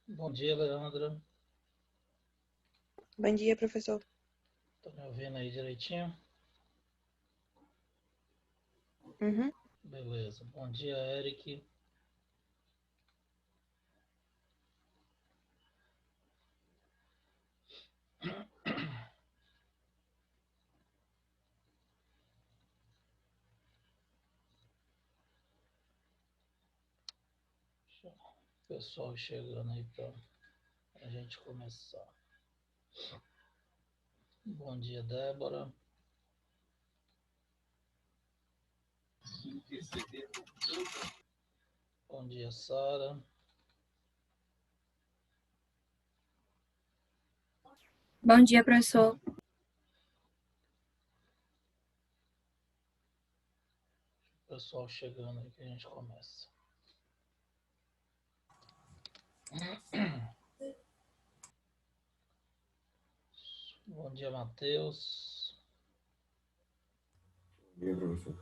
Bom dia, Leandra. Bom dia, professor. Tá me ouvindo aí direitinho? Uhum. Beleza. Bom dia, Eric. Pessoal chegando aí para a gente começar. Bom dia, Débora. Bom dia, Sara. Bom dia, professor. Pessoal chegando aí que a gente começa. Bom dia, Matheus. Bom dia, professor.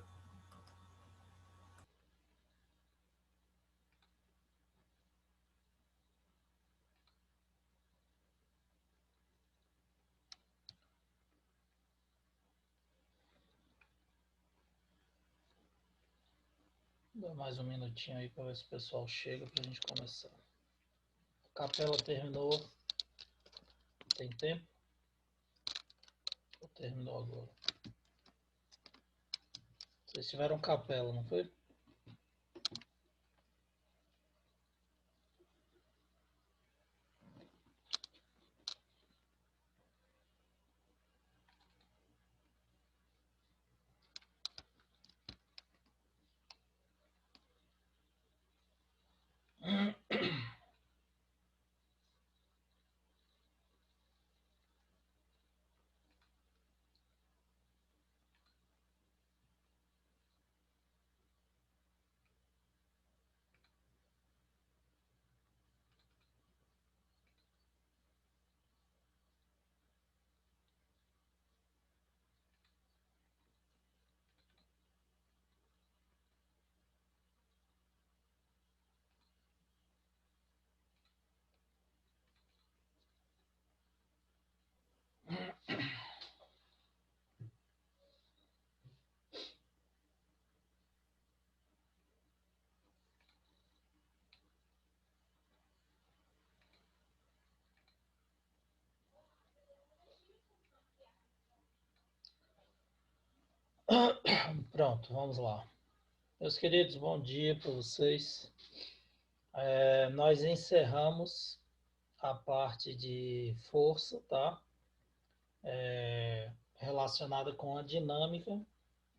Dá mais um minutinho aí para ver se o pessoal chega para a gente começar. A capela terminou. Tem tempo? Ou terminou agora? Vocês tiveram capela, não foi? Pronto, vamos lá. Meus queridos, bom dia para vocês. Nós encerramos a parte de força, tá? Relacionada com a dinâmica,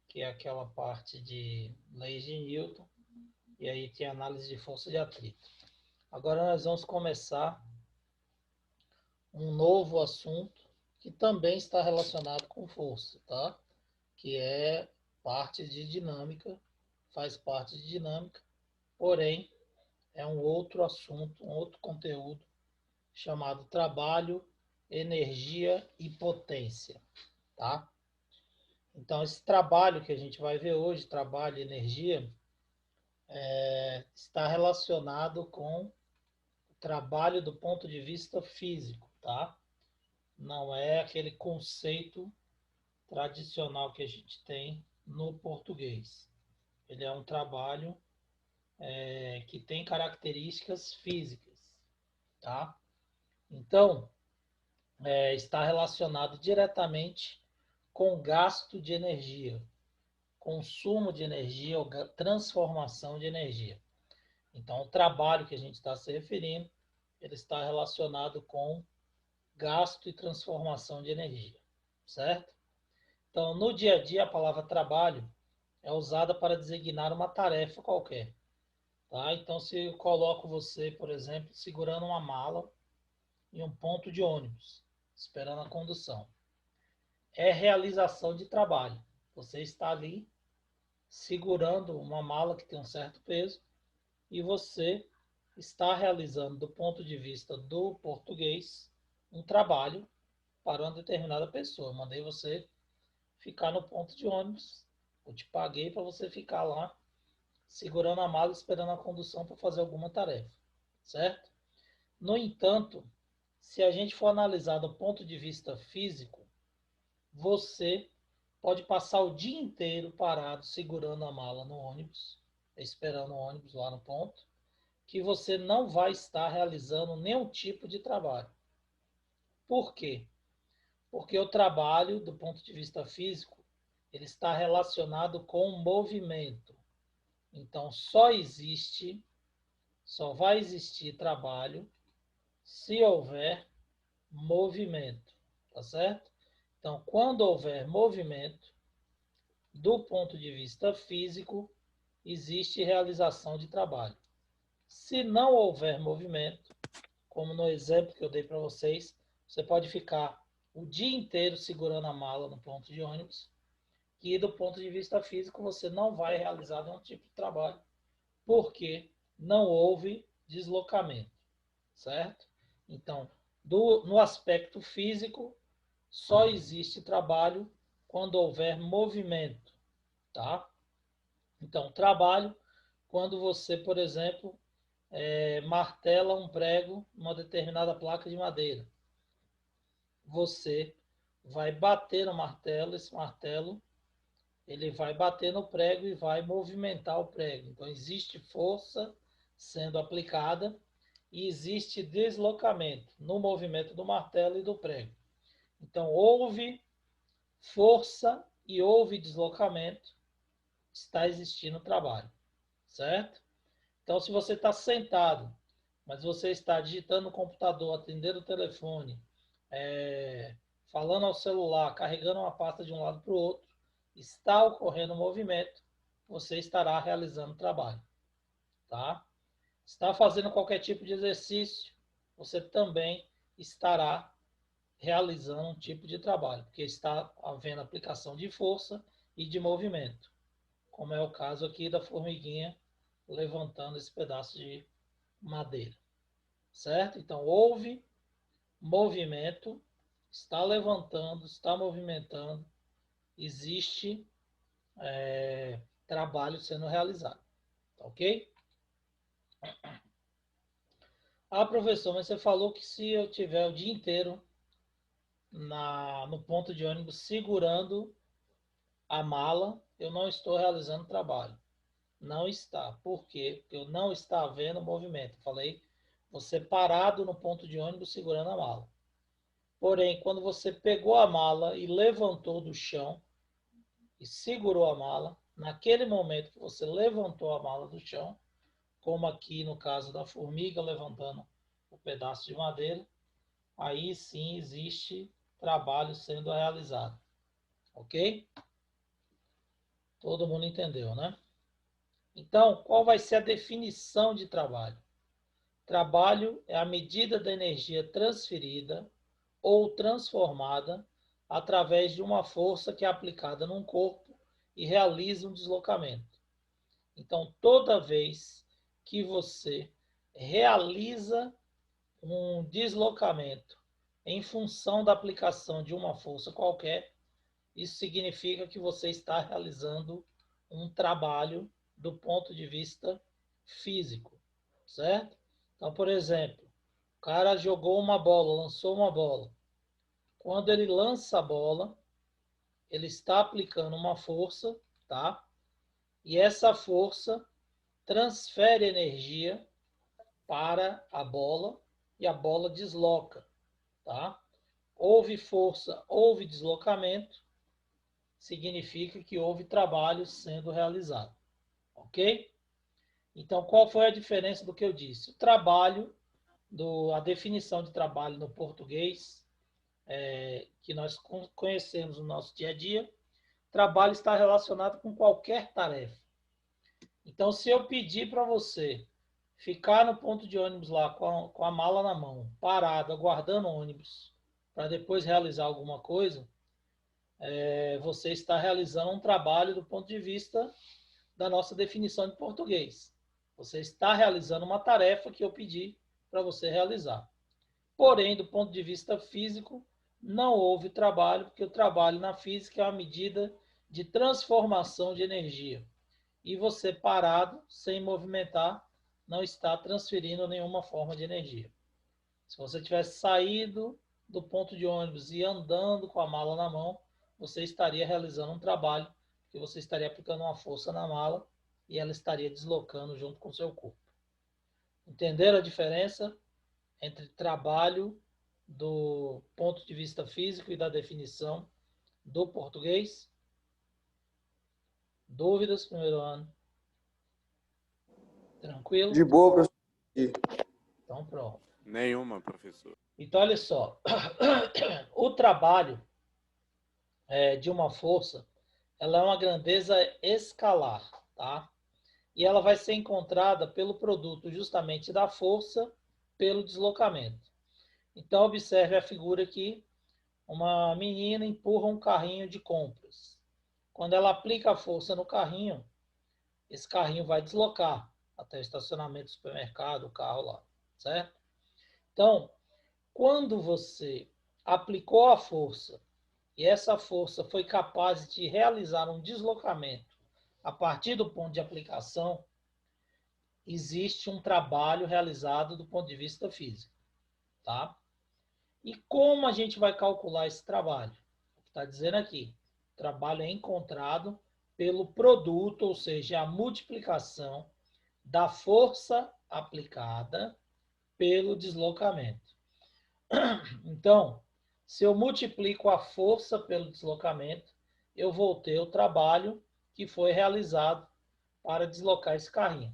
que é aquela parte de leis de Newton, e aí tem análise de força de atrito. Agora nós vamos começar um novo assunto que também está relacionado com força, tá? Que é parte de dinâmica, faz parte de dinâmica, porém é um outro assunto, um outro conteúdo chamado trabalho, energia e potência, tá? Então esse trabalho que a gente vai ver hoje, trabalho e energia, está relacionado com o trabalho do ponto de vista físico, tá? Não é aquele conceito tradicional que a gente tem no português. Ele é um trabalho que tem características físicas, tá? Então, está relacionado diretamente com gasto de energia, consumo de energia ou transformação de energia. Então, o trabalho que a gente está se referindo, ele está relacionado com gasto e transformação de energia, certo? Então, no dia a dia, a palavra trabalho é usada para designar uma tarefa qualquer, tá? Então, se eu coloco você, por exemplo, segurando uma mala em um ponto de ônibus, esperando a condução, é realização de trabalho. Você está ali segurando uma mala que tem um certo peso e você está realizando, do ponto de vista do português, um trabalho para uma determinada pessoa. Eu mandei você ficar no ponto de ônibus, eu te paguei para você ficar lá segurando a mala esperando a condução para fazer alguma tarefa, certo? No entanto, se a gente for analisar do ponto de vista físico, você pode passar o dia inteiro parado segurando a mala no ônibus, esperando o ônibus lá no ponto, que você não vai estar realizando nenhum tipo de trabalho. Por quê? Porque o trabalho, do ponto de vista físico, ele está relacionado com o movimento. Então, só vai existir trabalho se houver movimento, tá certo? Então, quando houver movimento, do ponto de vista físico, existe realização de trabalho. Se não houver movimento, como no exemplo que eu dei para vocês, você pode ficar o dia inteiro segurando a mala no ponto de ônibus, que do ponto de vista físico você não vai realizar nenhum tipo de trabalho, porque não houve deslocamento, certo? Então, no aspecto físico, só existe trabalho quando houver movimento, tá? Então, trabalho quando você, por exemplo, martela um prego numa determinada placa de madeira. Você vai bater no martelo, esse martelo ele vai bater no prego e vai movimentar o prego. Então, existe força sendo aplicada e existe deslocamento no movimento do martelo e do prego. Então, houve força e houve deslocamento, está existindo trabalho, certo? Então, se você está sentado, mas você está digitando no computador, atendendo o telefone, falando ao celular, carregando uma pasta de um lado para o outro, está ocorrendo movimento, você estará realizando trabalho, tá? Está fazendo qualquer tipo de exercício, você também estará realizando um tipo de trabalho, porque está havendo aplicação de força e de movimento, como é o caso aqui da formiguinha levantando esse pedaço de madeira, certo? Então, houve movimento, está levantando, está movimentando, existe trabalho sendo realizado, tá ok? Ah, professor, mas você falou que se eu tiver o dia inteiro no ponto de ônibus segurando a mala, eu não estou realizando trabalho. Não está. Por quê? Porque eu não está havendo movimento. Falei, você parado no ponto de ônibus segurando a mala. Porém, quando você pegou a mala e levantou do chão e segurou a mala, naquele momento que você levantou a mala do chão, como aqui no caso da formiga levantando o pedaço de madeira, aí sim existe trabalho sendo realizado. Ok? Todo mundo entendeu, né? Então, qual vai ser a definição de trabalho? Trabalho é a medida da energia transferida ou transformada através de uma força que é aplicada num corpo e realiza um deslocamento. Então, toda vez que você realiza um deslocamento em função da aplicação de uma força qualquer, isso significa que você está realizando um trabalho do ponto de vista físico, certo? Então, por exemplo, o cara jogou uma bola, lançou uma bola. Quando ele lança a bola, ele está aplicando uma força, tá? E essa força transfere energia para a bola e a bola desloca, tá? Houve força, houve deslocamento, significa que houve trabalho sendo realizado, ok? Então, qual foi a diferença do que eu disse? O trabalho, a definição de trabalho no português, que nós conhecemos no nosso dia a dia, trabalho está relacionado com qualquer tarefa. Então, se eu pedir para você ficar no ponto de ônibus lá com a mala na mão, parado, aguardando o ônibus, para depois realizar alguma coisa, você está realizando um trabalho do ponto de vista da nossa definição de português. Você está realizando uma tarefa que eu pedi para você realizar. Porém, do ponto de vista físico, não houve trabalho, porque o trabalho na física é uma medida de transformação de energia. E você parado, sem movimentar, não está transferindo nenhuma forma de energia. Se você tivesse saído do ponto de ônibus e andando com a mala na mão, você estaria realizando um trabalho, que você estaria aplicando uma força na mala e ela estaria deslocando junto com o seu corpo. Entenderam a diferença entre trabalho do ponto de vista físico e da definição do português? Dúvidas, primeiro ano? Tranquilo? De boa, professor. Então, pronto. Nenhuma, professor. Então, olha só. O trabalho de uma força, ela é uma grandeza escalar, tá? E ela vai ser encontrada pelo produto justamente da força pelo deslocamento. Então, observe a figura aqui. Uma menina empurra um carrinho de compras. Quando ela aplica a força no carrinho, esse carrinho vai deslocar até o estacionamento do supermercado, o carro lá, certo? Então, quando você aplicou a força e essa força foi capaz de realizar um deslocamento a partir do ponto de aplicação, existe um trabalho realizado do ponto de vista físico, tá? E como a gente vai calcular esse trabalho? Está dizendo aqui, o trabalho é encontrado pelo produto, ou seja, a multiplicação da força aplicada pelo deslocamento. Então, se eu multiplico a força pelo deslocamento, eu vou ter o trabalho que foi realizado para deslocar esse carrinho.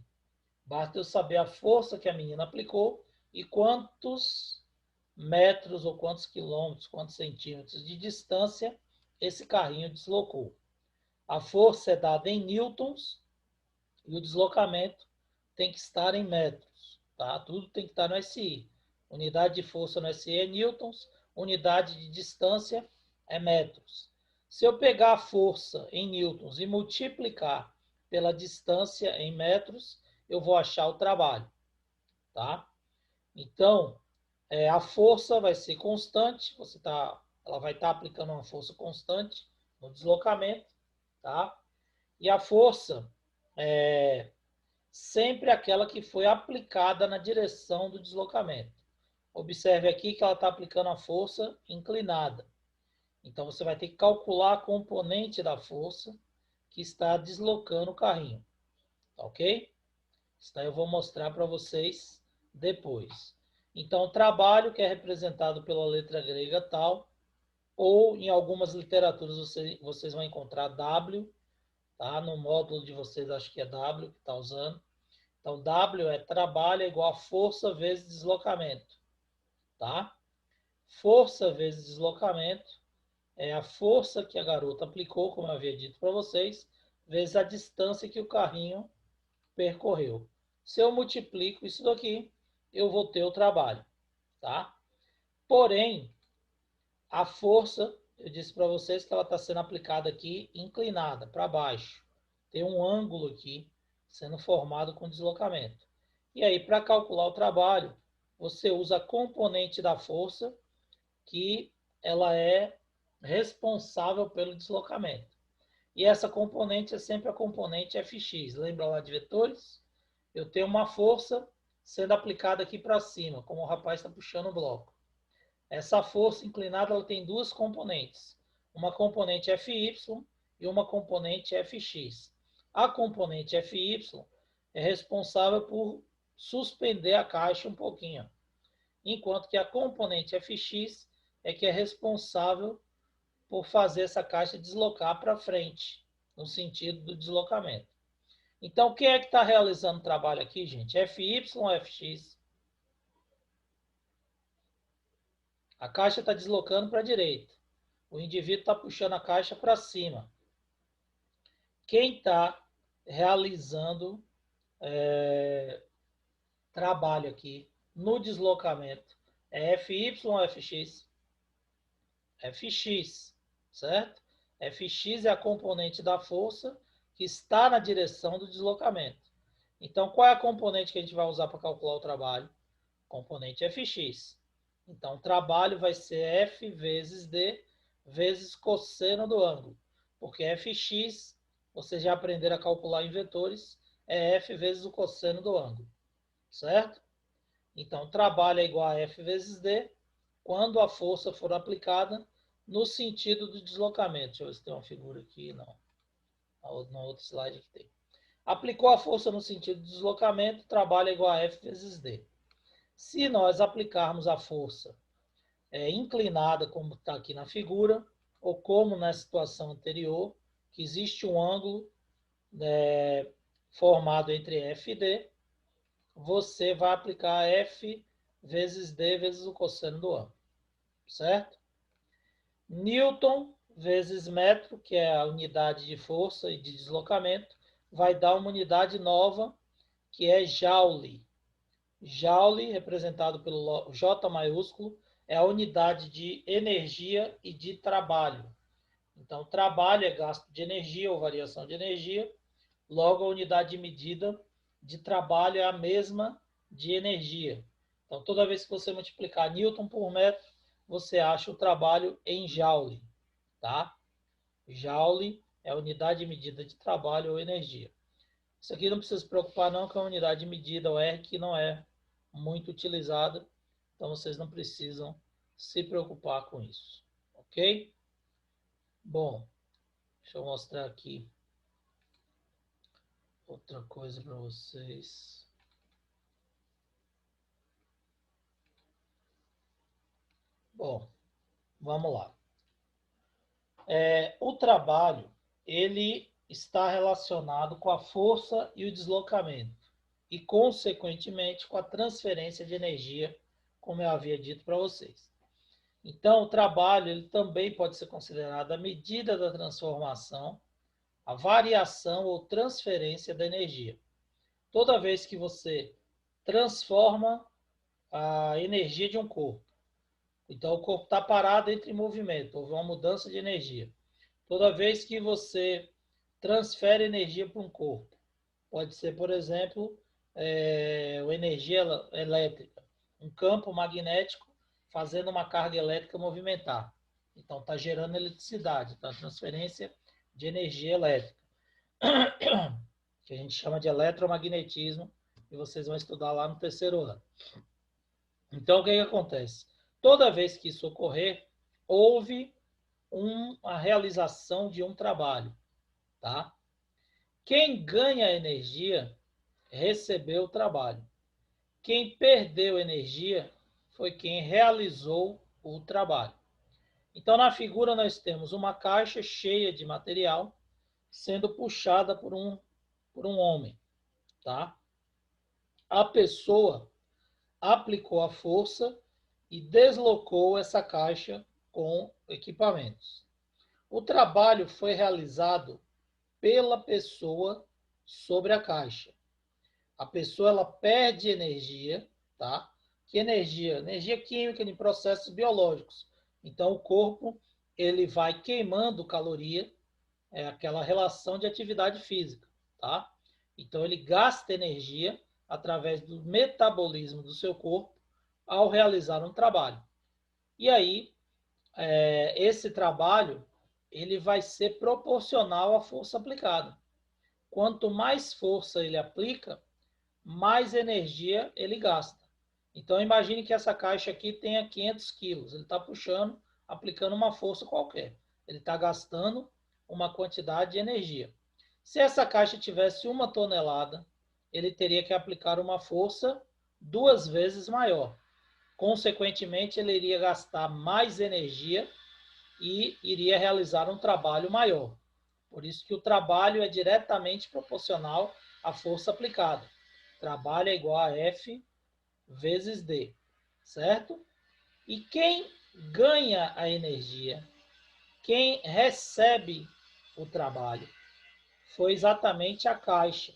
Basta eu saber a força que a menina aplicou e quantos metros ou quantos quilômetros, quantos centímetros de distância esse carrinho deslocou. A força é dada em newtons e o deslocamento tem que estar em metros, tá? Tudo tem que estar no SI. Unidade de força no SI é newtons, unidade de distância é metros. Se eu pegar a força em newtons e multiplicar pela distância em metros, eu vou achar o trabalho, tá? Então, a força vai ser constante, ela vai estar aplicando uma força constante no deslocamento, tá? E a força é sempre aquela que foi aplicada na direção do deslocamento. Observe aqui que ela está aplicando a força inclinada. Então, você vai ter que calcular a componente da força que está deslocando o carrinho, tá ok? Isso daí eu vou mostrar para vocês depois. Então, o trabalho que é representado pela letra grega tal, ou em algumas literaturas vocês vão encontrar W, tá? No módulo de vocês acho que é W que está usando. Então, W é trabalho é igual a força vezes deslocamento, tá? Força vezes deslocamento é a força que a garota aplicou, como eu havia dito para vocês, vezes a distância que o carrinho percorreu. Se eu multiplico isso daqui, eu vou ter o trabalho, tá? Porém, a força, eu disse para vocês que ela está sendo aplicada aqui inclinada para baixo. Tem um ângulo aqui sendo formado com deslocamento. E aí, para calcular o trabalho, você usa a componente da força, que ela é responsável pelo deslocamento. E essa componente é sempre a componente Fx. Lembra lá de vetores? Eu tenho uma força sendo aplicada aqui para cima, como o rapaz está puxando o bloco. Essa força inclinada ela tem duas componentes. Uma componente Fy e uma componente Fx. A componente Fy é responsável por suspender a caixa um pouquinho, enquanto que a componente Fx é que é responsável por fazer essa caixa deslocar para frente, no sentido do deslocamento. Então, quem é que está realizando o trabalho aqui, gente? Fy ou Fx? A caixa está deslocando para a direita. O indivíduo está puxando a caixa para cima. Quem está realizando trabalho aqui no deslocamento é Fy ou Fx? Fx, certo? Fx é a componente da força que está na direção do deslocamento. Então, qual é a componente que a gente vai usar para calcular o trabalho? Componente Fx. Então, o trabalho vai ser F vezes D vezes cosseno do ângulo. Porque Fx, vocês já aprenderam a calcular em vetores, é F vezes o cosseno do ângulo. Certo? Então, trabalho é igual a F vezes D quando a força for aplicada no sentido do deslocamento. Deixa eu ver se tem uma figura aqui. Não. No outro slide aqui tem. Aplicou a força no sentido do deslocamento, trabalho é igual a F vezes D. Se nós aplicarmos a força inclinada, como está aqui na figura, ou como na situação anterior, que existe um ângulo formado entre F e D, você vai aplicar F vezes D vezes o cosseno do ângulo, certo? Newton vezes metro, que é a unidade de força e de deslocamento, vai dar uma unidade nova, que é Joule. Joule, representado pelo J maiúsculo, é a unidade de energia e de trabalho. Então, trabalho é gasto de energia ou variação de energia, logo a unidade de medida de trabalho é a mesma de energia. Então, toda vez que você multiplicar Newton por metro, você acha o trabalho em Joule, tá? Joule é a unidade de medida de trabalho ou energia. Isso aqui não precisa se preocupar não, que é uma unidade de medida, o R, que não é muito utilizada, então vocês não precisam se preocupar com isso, ok? Bom, deixa eu mostrar aqui outra coisa para vocês. Bom, vamos lá. O trabalho, ele está relacionado com a força e o deslocamento e, consequentemente, com a transferência de energia, como eu havia dito para vocês. Então, o trabalho ele também pode ser considerado a medida da transformação, a variação ou transferência da energia. Toda vez que você transforma a energia de um corpo, então o corpo está parado entre movimento, houve uma mudança de energia. Toda vez que você transfere energia para um corpo, pode ser, por exemplo, uma energia elétrica, um campo magnético fazendo uma carga elétrica movimentar. Então, está gerando eletricidade, tá? Transferência de energia elétrica, que a gente chama de eletromagnetismo, e vocês vão estudar lá no terceiro ano. Então, o que acontece? Toda vez que isso ocorrer, houve a realização de um trabalho, tá? Quem ganha energia recebeu o trabalho. Quem perdeu energia foi quem realizou o trabalho. Então, na figura, nós temos uma caixa cheia de material sendo puxada por um homem, tá? A pessoa aplicou a força e deslocou essa caixa com equipamentos. O trabalho foi realizado pela pessoa sobre a caixa. A pessoa ela perde energia, tá? Que energia? Energia química de processos biológicos. Então o corpo ele vai queimando caloria, é aquela relação de atividade física, tá? Então ele gasta energia através do metabolismo do seu corpo ao realizar um trabalho. E aí esse trabalho ele vai ser proporcional à força aplicada. Quanto mais força ele aplica, mais energia ele gasta. Então, imagine que essa caixa aqui tenha 500 quilos. Ele está puxando, aplicando uma força qualquer. Ele está gastando uma quantidade de energia. Se essa caixa tivesse 1 tonelada, ele teria que aplicar uma força 2 vezes maior. Consequentemente, ele iria gastar mais energia e iria realizar um trabalho maior. Por isso que o trabalho é diretamente proporcional à força aplicada. Trabalho é igual a F vezes D, certo? E quem ganha a energia, quem recebe o trabalho, foi exatamente a caixa,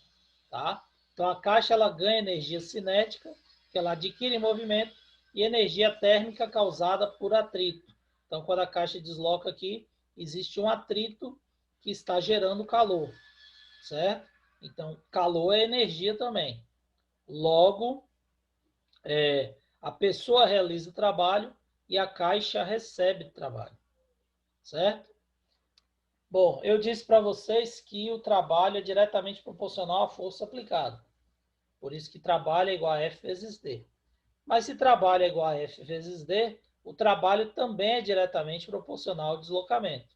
tá? Então a caixa ela ganha energia cinética, que ela adquire movimento, e energia térmica causada por atrito. Então quando a caixa desloca aqui, existe um atrito que está gerando calor, certo? Então calor é energia também. Logo, a pessoa realiza o trabalho e a caixa recebe o trabalho, certo? Bom, eu disse para vocês que o trabalho é diretamente proporcional à força aplicada. Por isso que trabalho é igual a F vezes D. Mas se trabalho é igual a F vezes D, o trabalho também é diretamente proporcional ao deslocamento.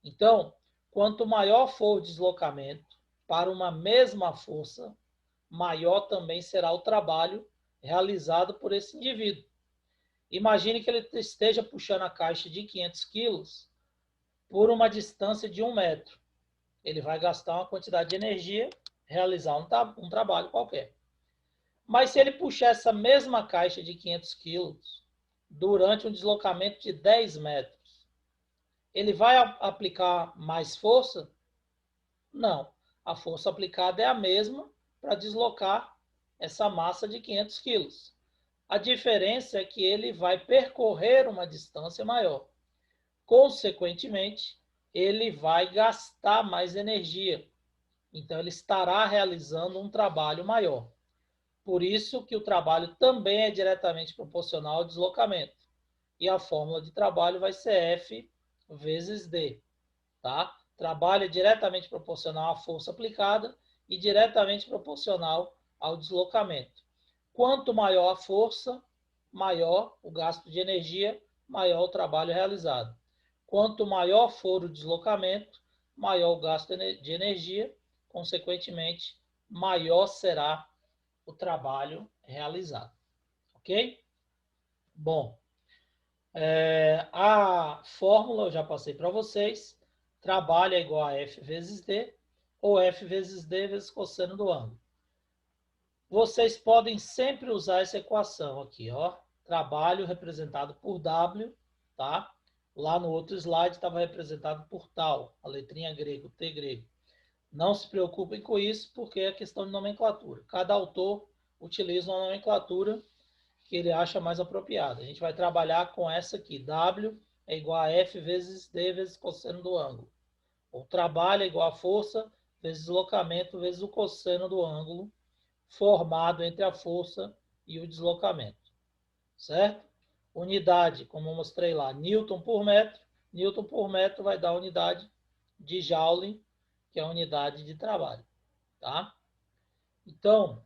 Então, quanto maior for o deslocamento para uma mesma força, maior também será o trabalho realizado por esse indivíduo. Imagine que ele esteja puxando a caixa de 500 quilos por uma distância de 1 metro. Ele vai gastar uma quantidade de energia, realizar um trabalho qualquer. Mas se ele puxar essa mesma caixa de 500 quilos durante um deslocamento de 10 metros, ele vai aplicar mais força? Não. A força aplicada é a mesma para deslocar essa massa de 500 quilos. A diferença é que ele vai percorrer uma distância maior. Consequentemente, ele vai gastar mais energia. Então, ele estará realizando um trabalho maior. Por isso que o trabalho também é diretamente proporcional ao deslocamento. E a fórmula de trabalho vai ser F vezes D. Tá? Trabalho é diretamente proporcional à força aplicada e diretamente proporcional ao deslocamento. Quanto maior a força, maior o gasto de energia, maior o trabalho realizado. Quanto maior for o deslocamento, maior o gasto de energia, consequentemente, maior será o trabalho realizado. Ok? Bom, a fórmula eu já passei para vocês. Trabalho é igual a F vezes D, ou F vezes D vezes cosseno do ângulo. Vocês podem sempre usar essa equação aqui, ó. Trabalho representado por W, tá? Lá no outro slide estava representado por tal, a letrinha grego, T grego. Não se preocupem com isso, porque é questão de nomenclatura. Cada autor utiliza uma nomenclatura que ele acha mais apropriada. A gente vai trabalhar com essa aqui. W é igual a F vezes D vezes cosseno do ângulo. O trabalho é igual a força vezes deslocamento vezes o cosseno do ângulo formado entre a força e o deslocamento. Certo? Unidade, como eu mostrei lá, Newton por metro. Newton por metro vai dar a unidade de Joule, que é a unidade de trabalho. Tá? Então,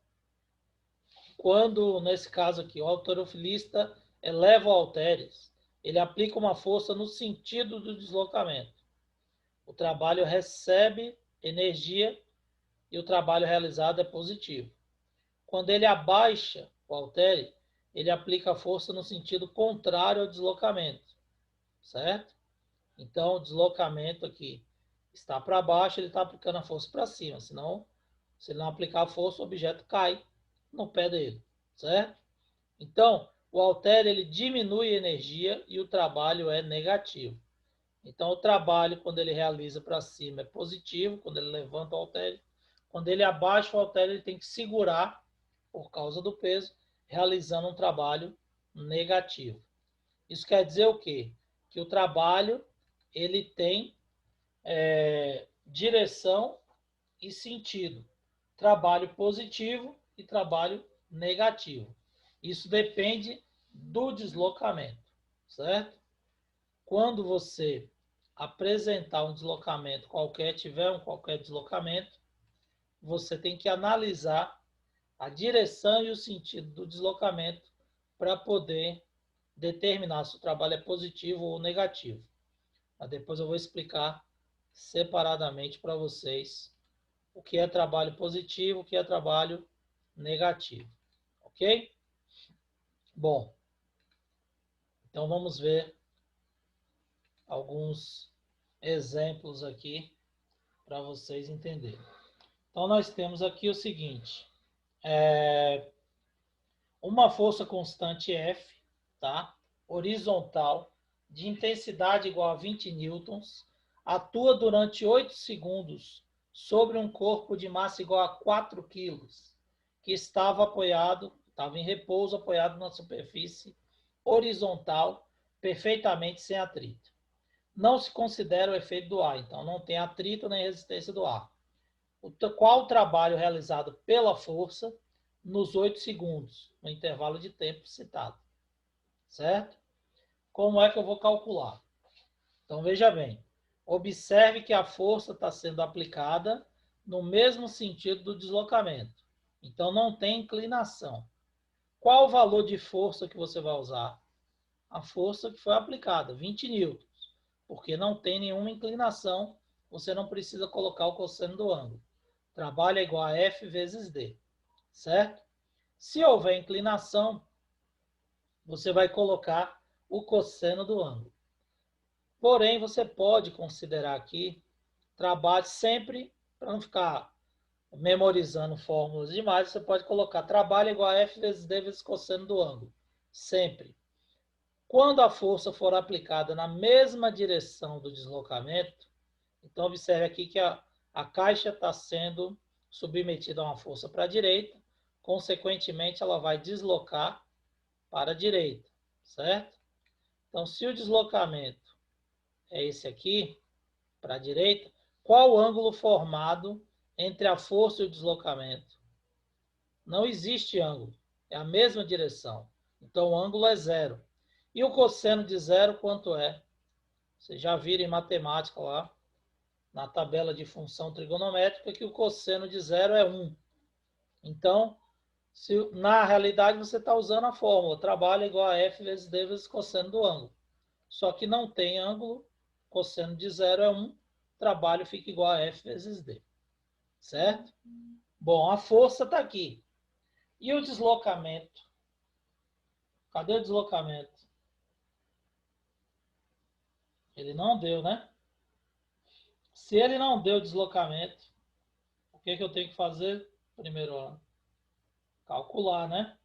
quando, nesse caso aqui, o halterofilista eleva o halteres, ele aplica uma força no sentido do deslocamento. O trabalho recebe energia e o trabalho realizado é positivo. Quando ele abaixa o haltere, ele aplica a força no sentido contrário ao deslocamento, certo? Então, o deslocamento aqui está para baixo, ele está aplicando a força para cima, senão, se ele não aplicar a força, o objeto cai no pé dele, certo? Então, o haltere ele diminui a energia e o trabalho é negativo. Então, o trabalho, quando ele realiza para cima, é positivo, quando ele levanta o haltere. Quando ele abaixa o haltere, ele tem que segurar, por causa do peso, realizando um trabalho negativo. Isso quer dizer o quê? Que o trabalho ele tem direção e sentido. Trabalho positivo e trabalho negativo. Isso depende do deslocamento, certo? Quando você apresentar um deslocamento qualquer, tiver qualquer deslocamento, você tem que analisar a direção e o sentido do deslocamento para poder determinar se o trabalho é positivo ou negativo. Mas depois eu vou explicar separadamente para vocês o que é trabalho positivo, o que é trabalho negativo. Ok? Bom, então vamos ver alguns exemplos aqui para vocês entenderem. Então nós temos aqui o seguinte, uma força constante F, tá? Horizontal, de intensidade igual a 20 newtons, atua durante 8 segundos sobre um corpo de massa igual a 4 quilos, que estava em repouso, apoiado na superfície horizontal, perfeitamente sem atrito. Não se considera o efeito do ar, então não tem atrito nem resistência do ar. Qual o trabalho realizado pela força nos 8 segundos, no intervalo de tempo citado? Certo? Como é que eu vou calcular? Então, veja bem. Observe que a força está sendo aplicada no mesmo sentido do deslocamento. Então, não tem inclinação. Qual o valor de força que você vai usar? A força que foi aplicada, 20 newtons. Porque não tem nenhuma inclinação, você não precisa colocar o cosseno do ângulo. Trabalho é igual a F vezes D, certo? Se houver inclinação, você vai colocar o cosseno do ângulo. Porém, você pode considerar aqui, trabalho sempre, para não ficar memorizando fórmulas demais, você pode colocar trabalho igual a F vezes D vezes cosseno do ângulo. Sempre. Quando a força for aplicada na mesma direção do deslocamento, então observe aqui que a caixa está sendo submetida a uma força para a direita, consequentemente ela vai deslocar para a direita, certo? Então, se o deslocamento é esse aqui, para a direita, qual o ângulo formado entre a força e o deslocamento? Não existe ângulo, é a mesma direção. Então, o ângulo é zero. E o cosseno de zero, quanto é? Vocês já viram em matemática lá, na tabela de função trigonométrica, que o cosseno de zero é 1. Então, na realidade, você está usando a fórmula, trabalho é igual a F vezes D vezes cosseno do ângulo. Só que não tem ângulo, cosseno de zero é 1, trabalho fica igual a F vezes D. Certo? Bom, a força está aqui. E o deslocamento? Cadê o deslocamento? Ele não deu, né? Se ele não deu deslocamento, o que eu tenho que fazer? Primeiro ano, calcular, né?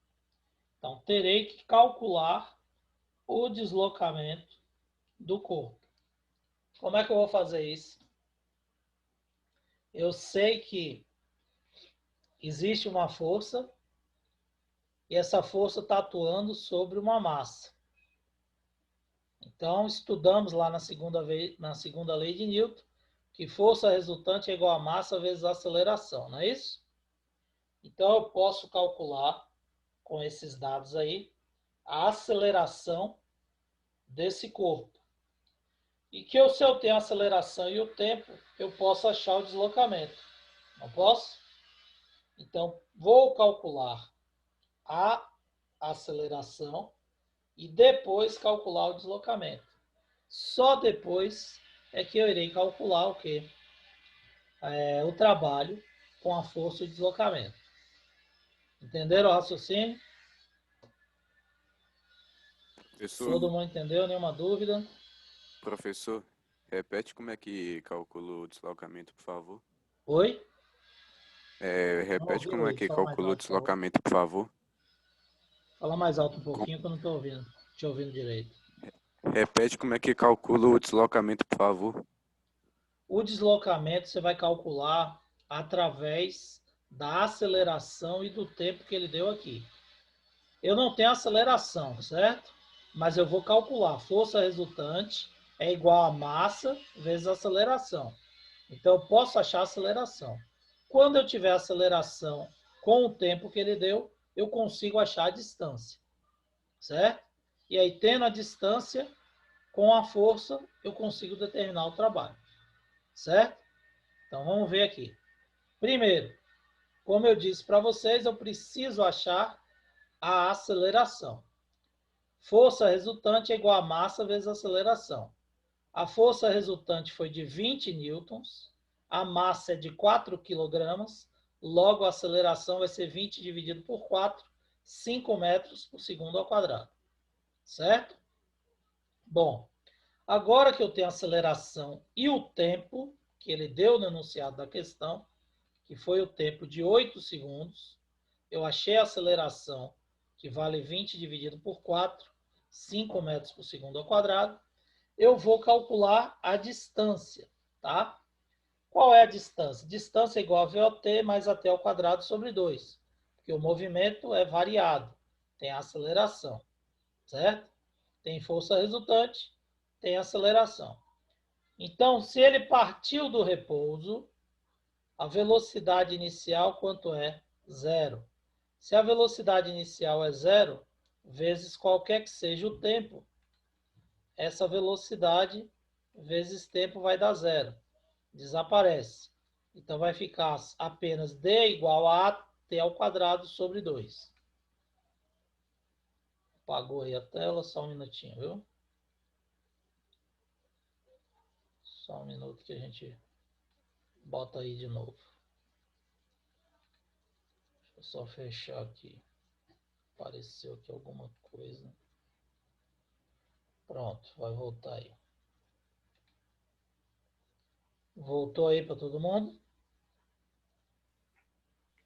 Então, terei que calcular o deslocamento do corpo. Como é que eu vou fazer isso? Eu sei que existe uma força e essa força está atuando sobre uma massa. Então, estudamos lá na segunda lei de Newton que força resultante é igual a massa vezes a aceleração, não é isso? Então, eu posso calcular com esses dados aí a aceleração desse corpo. E que se eu tenho a aceleração e o tempo, eu posso achar o deslocamento. Não posso? Então, vou calcular a aceleração e depois calcular o deslocamento. Só depois é que eu irei calcular o quê? O trabalho com a força e o deslocamento. Entenderam o raciocínio? Professor, Todo mundo entendeu? Nenhuma dúvida? professor, repete como é que calcula o deslocamento, por favor. Oi? Não Repete ouvi, como é Luiz. que Fala mais calcula o alto, por favor. deslocamento, por favor. Fala mais alto um Com- pouquinho que eu não estou ouvindo. Te ouvindo direito. Repete como é que calcula o deslocamento, por favor. O deslocamento você vai calcular através da aceleração e do tempo que ele deu aqui. Eu não tenho aceleração, certo? Mas eu vou calcular. Força resultante é igual a massa vezes aceleração. Então, eu posso achar a aceleração. Quando eu tiver aceleração com o tempo que ele deu, eu consigo achar a distância, certo? E aí, tendo a distância, com a força, eu consigo determinar o trabalho, certo? Então, vamos ver aqui. Primeiro, como eu disse para vocês, eu preciso achar a aceleração. Força resultante é igual a massa vezes aceleração. A força resultante foi de 20 newtons, a massa é de 4 quilogramas, logo a aceleração vai ser 20 dividido por 4, 5 metros por segundo ao quadrado. Certo? Bom, agora que eu tenho a aceleração e o tempo que ele deu no enunciado da questão, que foi o tempo de 8 segundos, eu achei a aceleração, que vale 20 dividido por 4, 5 metros por segundo ao quadrado, eu vou calcular a distância, tá? Qual é a distância? Distância é igual a VOT mais AT ao quadrado sobre 2, porque o movimento é variado, tem aceleração, certo? Tem força resultante, tem aceleração. Então, se ele partiu do repouso, a velocidade inicial quanto é? Zero. Se a velocidade inicial é zero, vezes qualquer que seja o tempo, essa velocidade vezes tempo vai dar zero. Desaparece. Então vai ficar apenas d igual a t ao quadrado sobre 2. Apagou aí a tela, só um minutinho, viu? Só um minuto que a gente bota aí de novo. Deixa eu só fechar aqui. Apareceu aqui alguma coisa. Pronto, vai voltar aí. Voltou aí para todo mundo?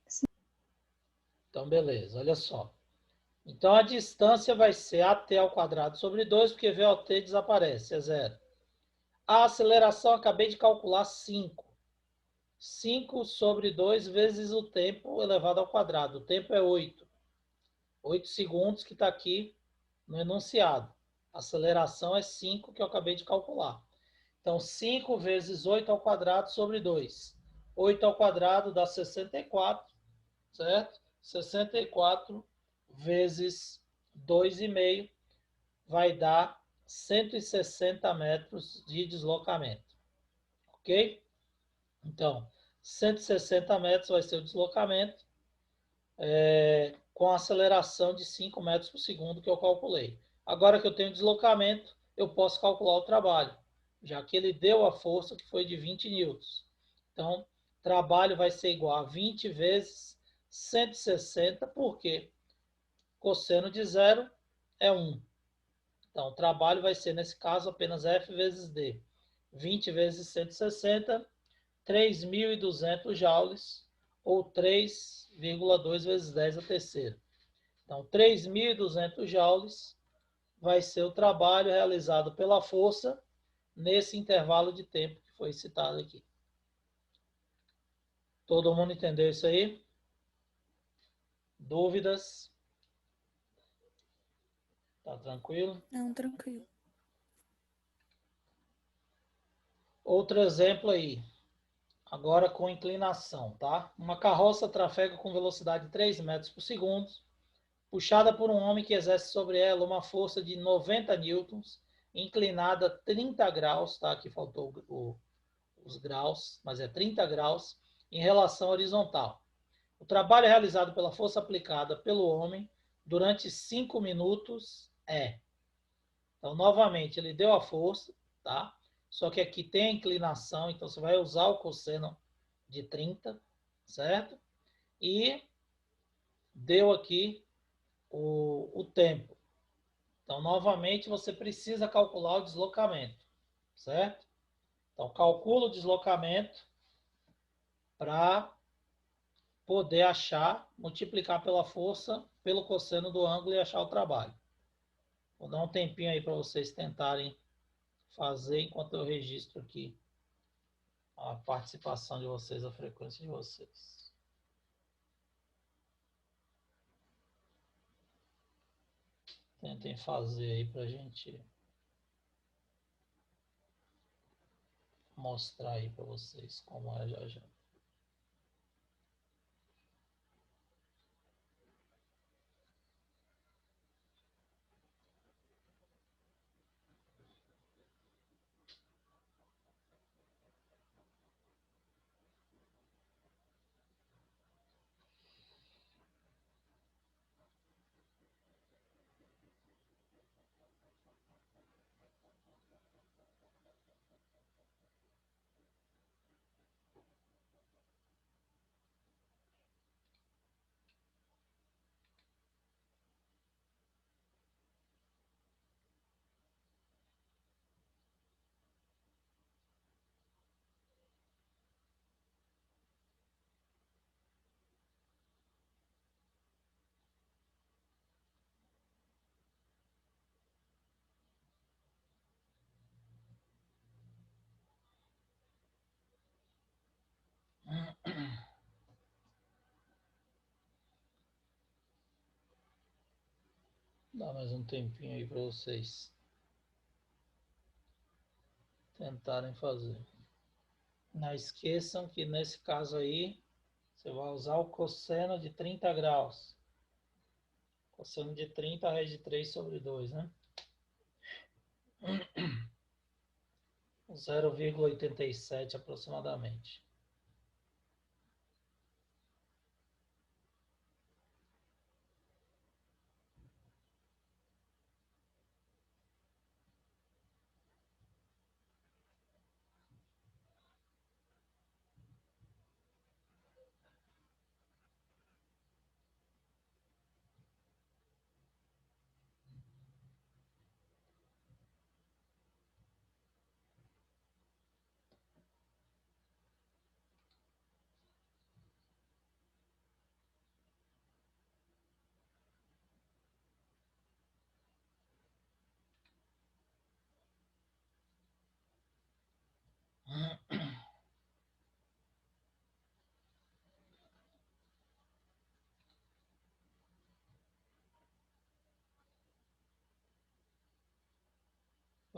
Sim. Então, beleza, olha só. Então, a distância vai ser AT ao quadrado sobre 2, porque VOT desaparece, é zero. A aceleração, acabei de calcular 5. 5 sobre 2 vezes o tempo elevado ao quadrado. O tempo é 8. 8 segundos que está aqui no enunciado. A aceleração é 5 que eu acabei de calcular. Então, 5 vezes 8 ao quadrado sobre 2. 8 ao quadrado dá 64, certo? 64 vezes 2,5 vai dar 160 metros de deslocamento. Ok? Então, 160 metros vai ser o deslocamento com a aceleração de 5 metros por segundo que eu calculei. Agora que eu tenho deslocamento, eu posso calcular o trabalho, já que ele deu a força que foi de 20 newtons. Então, trabalho vai ser igual a 20 vezes 160, porque cosseno de zero é 1. Então, o trabalho vai ser, nesse caso, apenas F vezes D. 20 vezes 160, 3.200 joules, ou 3,2 vezes 10 a terceira. Então, 3.200 joules vai ser o trabalho realizado pela força nesse intervalo de tempo que foi citado aqui. Todo mundo entendeu isso aí? Dúvidas? Tá tranquilo? Não, tranquilo. Outro exemplo aí, agora com inclinação, tá? Uma carroça trafega com velocidade de 3 metros por segundo, puxada por um homem que exerce sobre ela uma força de 90 newtons, inclinada 30 graus, tá? Aqui faltou os graus, mas é 30 graus, em relação horizontal. O trabalho realizado pela força aplicada pelo homem durante 5 minutos é... Então, novamente, ele deu a força, tá? Só que aqui tem a inclinação, então você vai usar o cosseno de 30, certo? E deu aqui o tempo. Então, novamente, você precisa calcular o deslocamento, certo? Então, calcula o deslocamento para poder achar, multiplicar pela força, pelo cosseno do ângulo e achar o trabalho. Vou dar um tempinho aí para vocês tentarem fazer enquanto eu registro aqui a participação de vocês, a frequência de vocês. Tentem fazer aí para a gente mostrar aí para vocês como é já já. Dá mais um tempinho aí para vocês tentarem fazer. Não esqueçam que nesse caso aí, você vai usar o cosseno de 30 graus. Cosseno de 30 raiz de 3 sobre 2, né? 0,87 aproximadamente.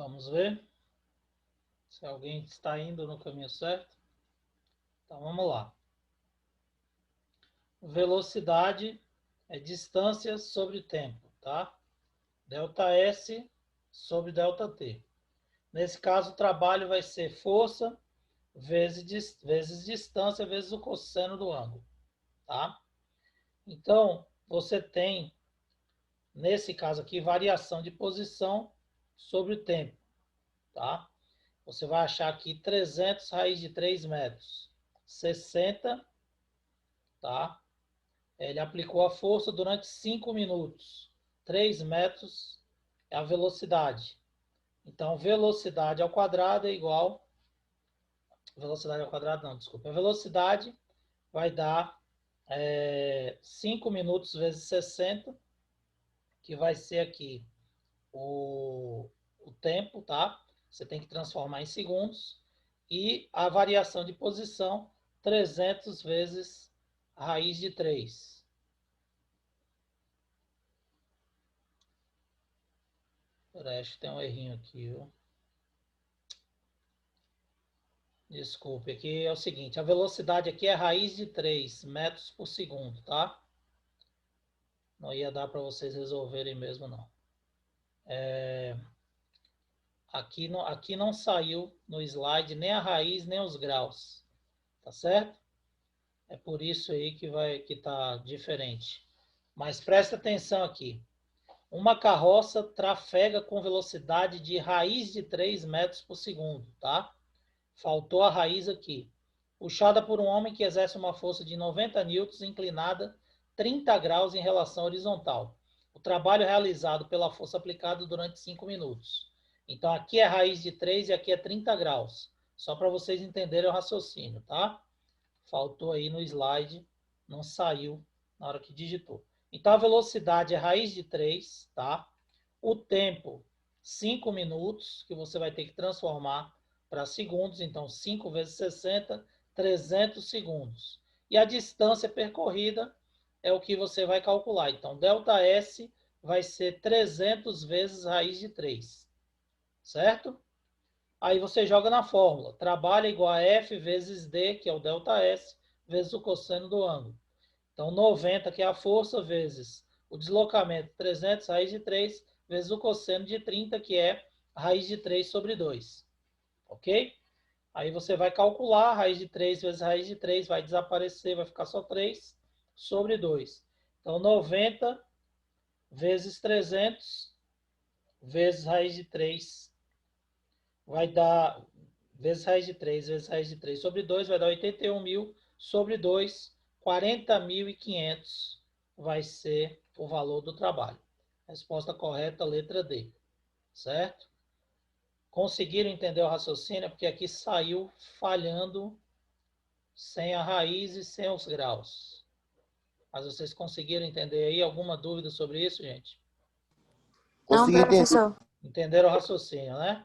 Vamos ver se alguém está indo no caminho certo. Então, vamos lá. Velocidade é distância sobre tempo, tá? ΔS sobre ΔT. Nesse caso, o trabalho vai ser força vezes distância vezes o cosseno do ângulo, tá? Então, você tem, nesse caso aqui, variação de posição sobre o tempo, tá? Você vai achar aqui 300 raiz de 3 metros, 60, tá? Ele aplicou a força durante 5 minutos. 3 metros é a velocidade. Então, velocidade ao quadrado é igual... Velocidade ao quadrado não, desculpa. A velocidade vai dar 5 minutos vezes 60, que vai ser aqui o tempo, tá? Você tem que transformar em segundos. E a variação de posição, 300 vezes raiz de 3. Peraí, acho que tem um errinho aqui, viu? Desculpe, aqui é o seguinte, a velocidade aqui é raiz de 3 metros por segundo, tá? Não ia dar para vocês resolverem mesmo, não. Aqui não saiu no slide nem a raiz, nem os graus, tá certo? É por isso aí que tá diferente. Mas presta atenção aqui. Uma carroça trafega com velocidade de raiz de 3 metros por segundo, tá? Faltou a raiz aqui. Puxada por um homem que exerce uma força de 90 newtons inclinada 30 graus em relação horizontal. O trabalho é realizado pela força aplicada durante 5 minutos. Então, aqui é raiz de 3 e aqui é 30 graus. Só para vocês entenderem o raciocínio, tá? Faltou aí no slide, não saiu na hora que digitou. Então, a velocidade é raiz de 3, tá? O tempo, 5 minutos, que você vai ter que transformar para segundos. Então, 5 vezes 60, 300 segundos. E a distância percorrida é o que você vai calcular. Então, ΔS vai ser 300 vezes raiz de 3. Certo? Aí você joga na fórmula. Trabalho igual a F vezes D, que é o ΔS, vezes o cosseno do ângulo. Então, 90, que é a força, vezes o deslocamento, 300 raiz de 3, vezes o cosseno de 30, que é raiz de 3 sobre 2. Ok? Aí você vai calcular, raiz de 3 vezes raiz de 3 vai desaparecer, vai ficar só 3 sobre 2. Então, 90 vezes 300 vezes raiz de 3 vai dar, vezes raiz de 3 vezes raiz de 3 sobre 2 vai dar 81.000 sobre 2, 40.500 vai ser o valor do trabalho. Resposta correta, letra D. Certo? Conseguiram entender o raciocínio? Porque aqui saiu falhando sem a raiz e sem os graus. Mas vocês conseguiram entender aí? Alguma dúvida sobre isso, gente? Não, Consegui entender. professor. Entenderam o raciocínio, né?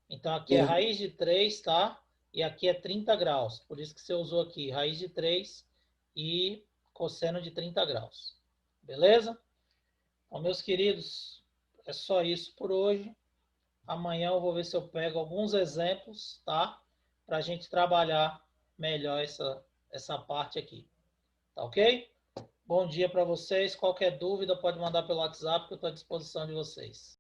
Então, aqui é Sim. raiz de 3, tá? E aqui é 30 graus. Por isso que você usou aqui raiz de 3 e cosseno de 30 graus. Beleza? Então, meus queridos, é só isso por hoje. Amanhã eu vou ver se eu pego alguns exemplos, tá? Para a gente trabalhar melhor essa parte aqui. Tá ok? Bom dia para vocês. Qualquer dúvida pode mandar pelo WhatsApp, que eu estou à disposição de vocês.